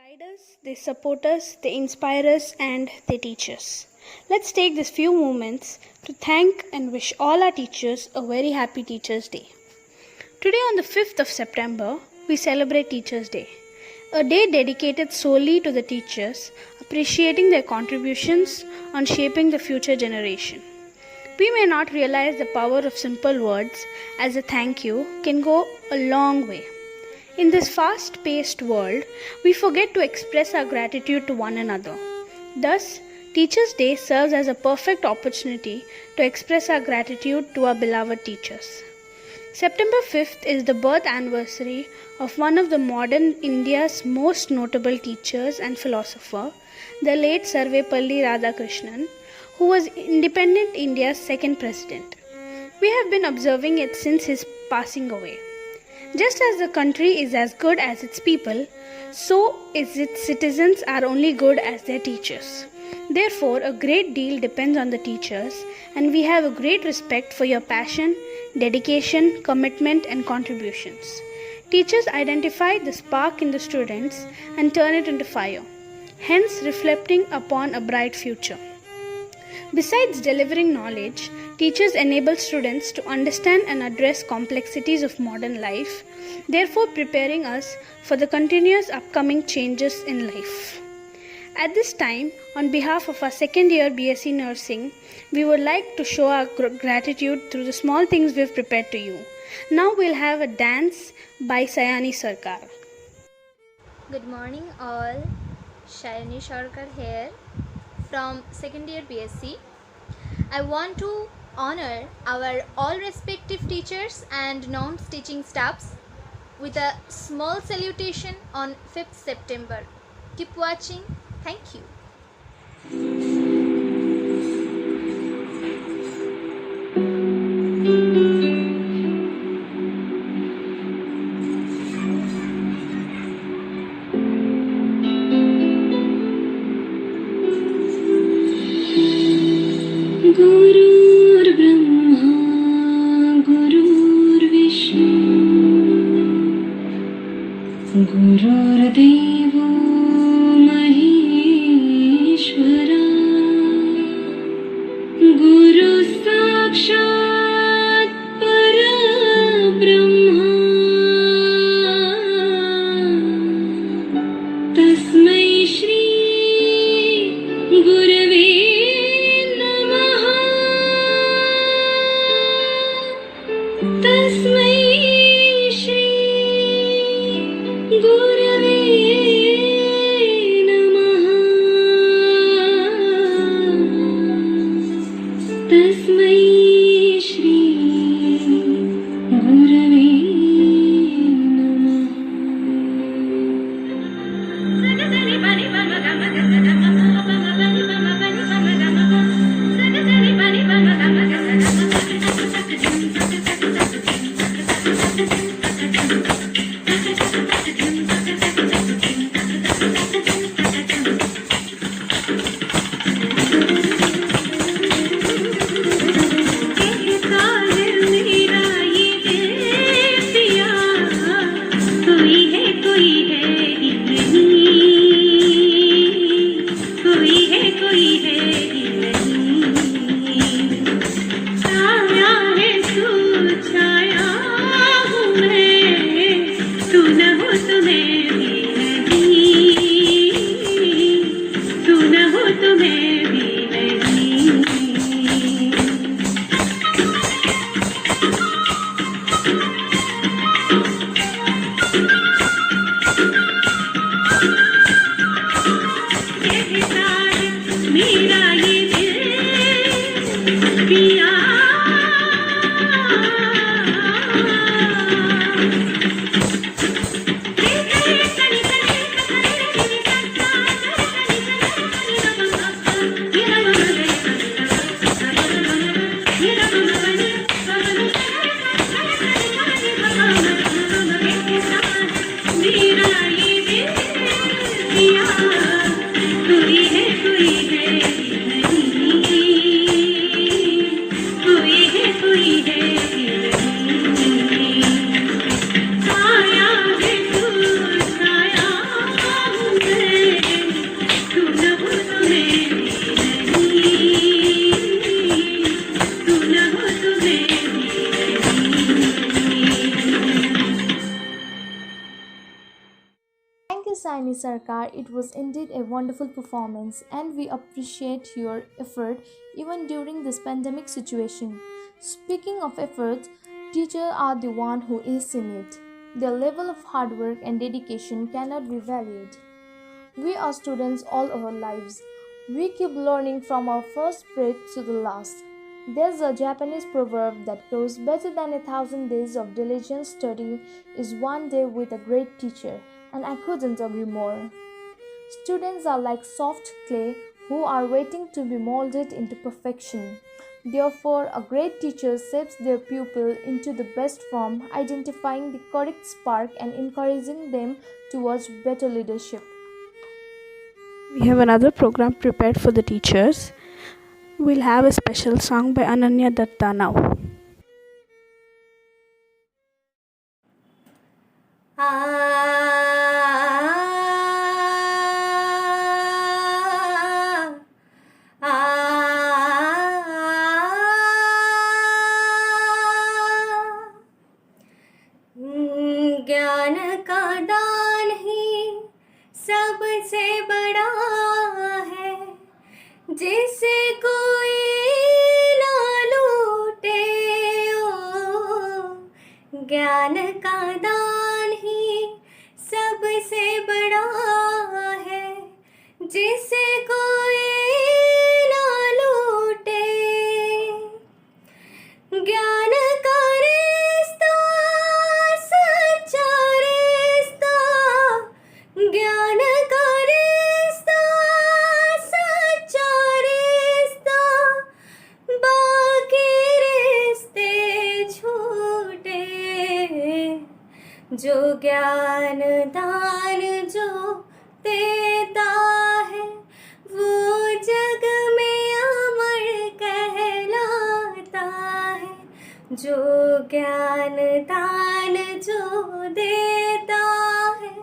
guide us, they support us, they inspire us, and they teach us. Let's take this few moments to thank and wish all our teachers a very happy Teachers' Day. Today, on the 5th of September, we celebrate Teachers' Day, a day dedicated solely to the teachers, appreciating their contributions on shaping the future generation. We may not realize the power of simple words, as a thank you can go a long way. In this fast-paced world, we forget to express our gratitude to one another. Thus, Teachers' Day serves as a perfect opportunity to express our gratitude to our beloved teachers. September 5th is the birth anniversary of one of the modern India's most notable teachers and philosopher, the late Sarvepalli Radhakrishnan, who was independent India's second president. We have been observing it since his passing away. Just as the country is as good as its people, so is its citizens are only good as their teachers. Therefore, a great deal depends on the teachers, and we have a great respect for your passion, dedication, commitment, and contributions. Teachers identify the spark in the students and turn it into fire, hence reflecting upon a bright future. Besides delivering knowledge, teachers enable students to understand and address complexities of modern life, therefore preparing us for the continuous upcoming changes in life. At this time, on behalf of our second year BSc Nursing, we would like to show our gratitude through the small things we've prepared to you. Now we'll have a dance by Sayani Sarkar. Good morning all, Shayani Sarkar here from second year BSc. I want to honor our all respective teachers and non-teaching staffs with a small salutation on 5th September. Keep watching. Thank you. गुरुर्ब्रह्मा गुरुर्विष्णु गुरुर्देवो महेश्वरा गुरु साक्षात् परब्रह्मा तस्मै श्री गुरवे तस्मै श्री गुरवे नमः तस्मै श्री गुरवे छाया हूँ मैं Saini Sarkar, it was indeed a wonderful performance, and we appreciate your effort even during this pandemic situation. Speaking of effort, teachers are the one who is in it. Their level of hard work and dedication cannot be valued. We are students all our lives. We keep learning from our first breath to the last. There's a Japanese proverb that goes better than 1,000 days of diligent study is one day with a great teacher, and I couldn't agree more. Students are like soft clay who are waiting to be molded into perfection. Therefore, a great teacher shapes their pupil into the best form, identifying the correct spark and encouraging them towards better leadership. We have another program prepared for the teachers. We'll have a special song by Ananya Datta now. ज्ञान का दान ही सबसे बड़ा है, जिसे कोई ना लूटे। ओ ज्ञान का दान ही सबसे बड़ा है, जिसे कोई ना लूटे। ज्ञान का रिश्ता सच्चा रिश्ता, ज्ञान का रिश्ता सच्चा रिश्ता, बाकी रिश्ते छूटे। जो ज्ञान दान जो देता है, वो जग में अमर कहलाता है। जो ज्ञान दान जो देता है,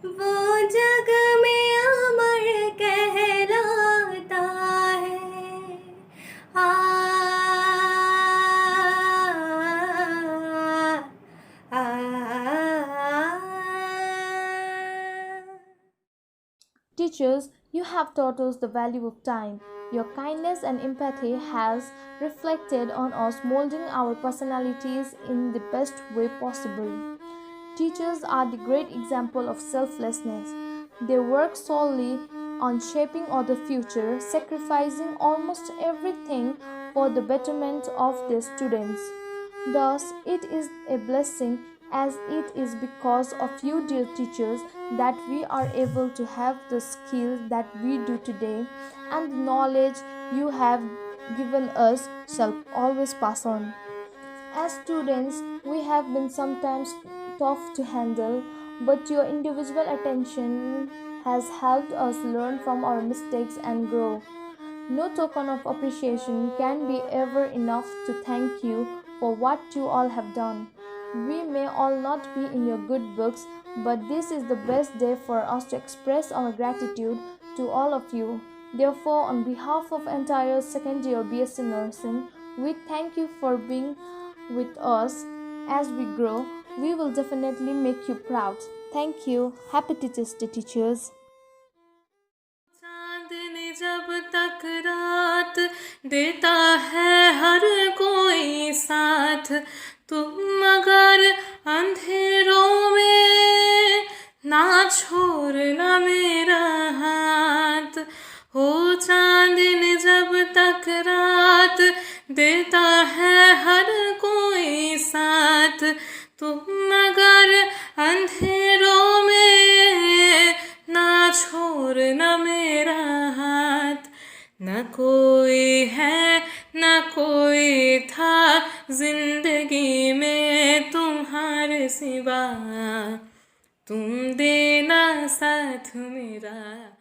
वो जग में अमर कहलाता है। Teachers, you have taught us the value of time. Your kindness and empathy has reflected on us, molding our personalities in the best way possible. Teachers are the great example of selflessness. They work solely on shaping our future, sacrificing almost everything for the betterment of their students. Thus, it is a blessing as it is because of you, dear teachers, that we are able to have the skills that we do today, and the knowledge you have given us shall always pass on. As students, we have been sometimes tough to handle, but your individual attention has helped us learn from our mistakes and grow. No token of appreciation can be ever enough to thank you for what you all have done. We may all not be in your good books, but this is the best day for us to express our gratitude to all of you. Therefore, on behalf of entire second year BSc Nursing, we thank you for being with us as we grow. We will definitely make you proud. Thank you. Happy Teachers Day, teachers. चांदनी जब तक रात देता है हर कोई साथ, तुम अगर अंधेरों में ना छोड़ना मेरा हाथ। हो चांदनी जब तक रात देता है हर कोई साथ, तुम अगर अंधेरों में ना छोड़ना मेरा हाथ। न कोई है न कोई था जिंदगी में तुम्हारे सिवा, तुम देना साथ मेरा।